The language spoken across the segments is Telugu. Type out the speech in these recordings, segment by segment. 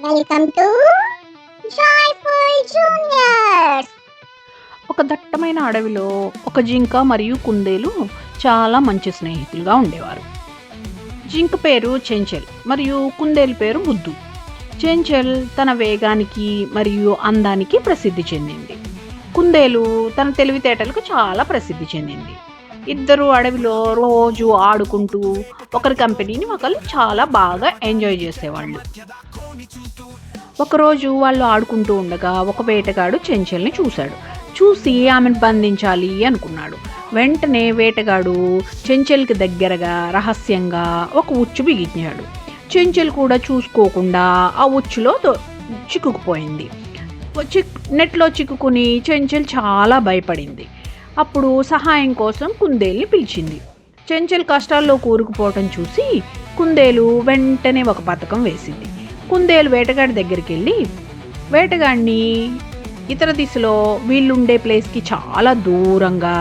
Welcome to joyful juniors. ఒక దట్టమైన అడవిలో ఒక జింక మరియు కుందేలు చాలా మంచి స్నేహితులుగా ఉండేవారు. జింక పేరు చెంచల్ మరియు కుందేలు పేరు బుద్దు. చెంచల్ తన వేగానికి మరియు అందానికి ప్రసిద్ధి చెందింది. కుందేలు తన తెలివితేటలకు చాలా ప్రసిద్ధి చెందింది. ఇద్దరు అడవిలో రోజు ఆడుకుంటూ ఒకరి కంపెనీని ఒకరు చాలా బాగా ఎంజాయ్ చేసేవాళ్ళు. ఒకరోజు వాళ్ళు ఆడుకుంటూ ఉండగా ఒక వేటగాడు చెంచల్ని చూసి ఆమెను బంధించాలి అనుకున్నాడు. వెంటనే వేటగాడు చెంచల్కి దగ్గరగా రహస్యంగా ఒక ఉచ్చు బిగించాడు. చెంచల్ కూడా చూసుకోకుండా ఆ ఉచ్చులో చిక్కుకుపోయింది. నెట్లో చిక్కుకుని చెంచల్ చాలా భయపడింది. అప్పుడు సహాయం కోసం కుందేలుని పిలిచింది. చెంచల్ కష్టాల్లో కూరుకుపోవటం చూసి కుందేలు వెంటనే ఒక పథకం వేసింది. కుందేలు వేటగాడి దగ్గరికి వెళ్ళి వేటగాడిని ఇతర దిశలో వీళ్ళుండే ప్లేస్కి చాలా దూరంగా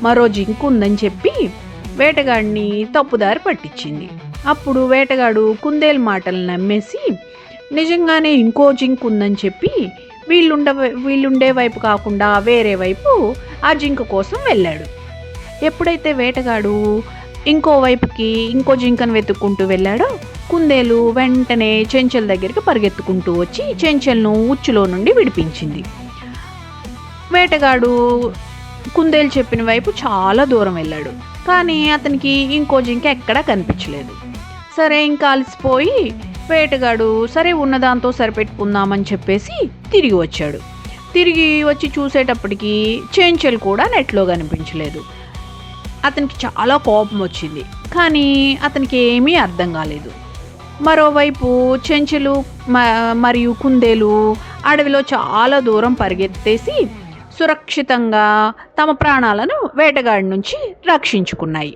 మరో జింక ఉందని చెప్పి వేటగాడిని తప్పుదారి పట్టించింది. అప్పుడు వేటగాడు కుందేలు మాటలు నమ్మేసి నిజంగానే ఇంకో జింక ఉందని చెప్పి వీళ్ళుండే వైపు కాకుండా వేరే వైపు ఆ జింక కోసం వెళ్ళాడు. ఎప్పుడైతే వేటగాడు ఇంకో వైపుకి ఇంకో జింకను వెతుక్కుంటూ వెళ్ళాడో కుందేలు వెంటనే చెంచల్ దగ్గరికి పరిగెత్తుకుంటూ వచ్చి చెంచల్ను ఉచ్చులో నుండి విడిపించింది. వేటగాడు కుందేలు చెప్పిన వైపు చాలా దూరం వెళ్ళాడు, కానీ అతనికి ఇంకో జింక ఎక్కడా కనిపించలేదు. సరే ఇంకా అలసిపోయి వేటగాడు సరే ఉన్నదాంతో సరిపెట్టుకుందామని చెప్పేసి తిరిగి వచ్చి చూసేటప్పటికి చెంచల్ కూడా నెట్లో కనిపించలేదు. అతనికి చాలా కోపం వచ్చింది, కానీ అతనికి ఏమీ అర్థం కాలేదు. మరోవైపు చెంచలు మరియు కుందేలు అడవిలో చాలా దూరం పరిగెత్తేసి సురక్షితంగా తమ ప్రాణాలను వేటగాడి నుంచి రక్షించుకున్నాయి.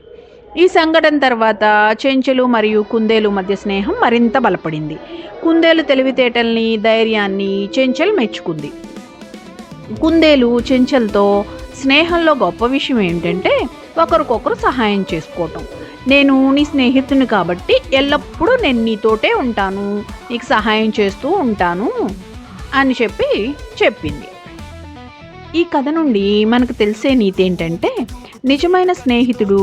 ఈ సంఘటన తర్వాత చెంచలు మరియు కుందేలు మధ్య స్నేహం మరింత బలపడింది. కుందేలు తెలివితేటల్ని ధైర్యాన్ని చెంచల్ మెచ్చుకుంది. కుందేలు చెంచల్తో స్నేహంలో గొప్ప విషయం ఏంటంటే ఒకరికొకరు సహాయం చేసుకోవటం. నేను నీ స్నేహితుని కాబట్టి ఎల్లప్పుడూ నేను నీతోటే ఉంటాను, నీకు సహాయం చేస్తూ ఉంటాను అని చెప్పింది. ఈ కథ నుండి మనకు తెలిసే నీతి ఏంటంటే నిజమైన స్నేహితుడు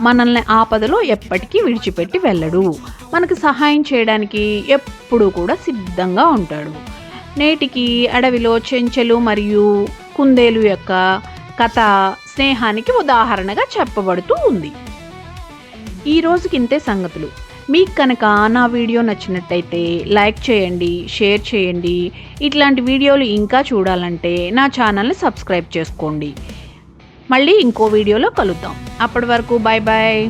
మనల్ని ఆపదలో ఎప్పటికీ విడిచిపెట్టి వెళ్ళడు, మనకు సహాయం చేయడానికి ఎప్పుడూ కూడా సిద్ధంగా ఉంటాడు. నేటికి అడవిలో చెంచలు మరియు కుందేలు యొక్క కథ స్నేహానికి ఉదాహరణగా చెప్పబడుతూ ఉంది. ఈ రోజుకి ఇంతే సంగతులు. మీకు కనుక నా వీడియో నచ్చినట్టయితే లైక్ చేయండి, షేర్ చేయండి. ఇట్లాంటి వీడియోలు ఇంకా చూడాలంటే నా ఛానల్ని సబ్స్క్రైబ్ చేసుకోండి. మళ్ళీ ఇంకో వీడియోలో కలుద్దాం. అప్పటి వరకు బాయ్ బాయ్.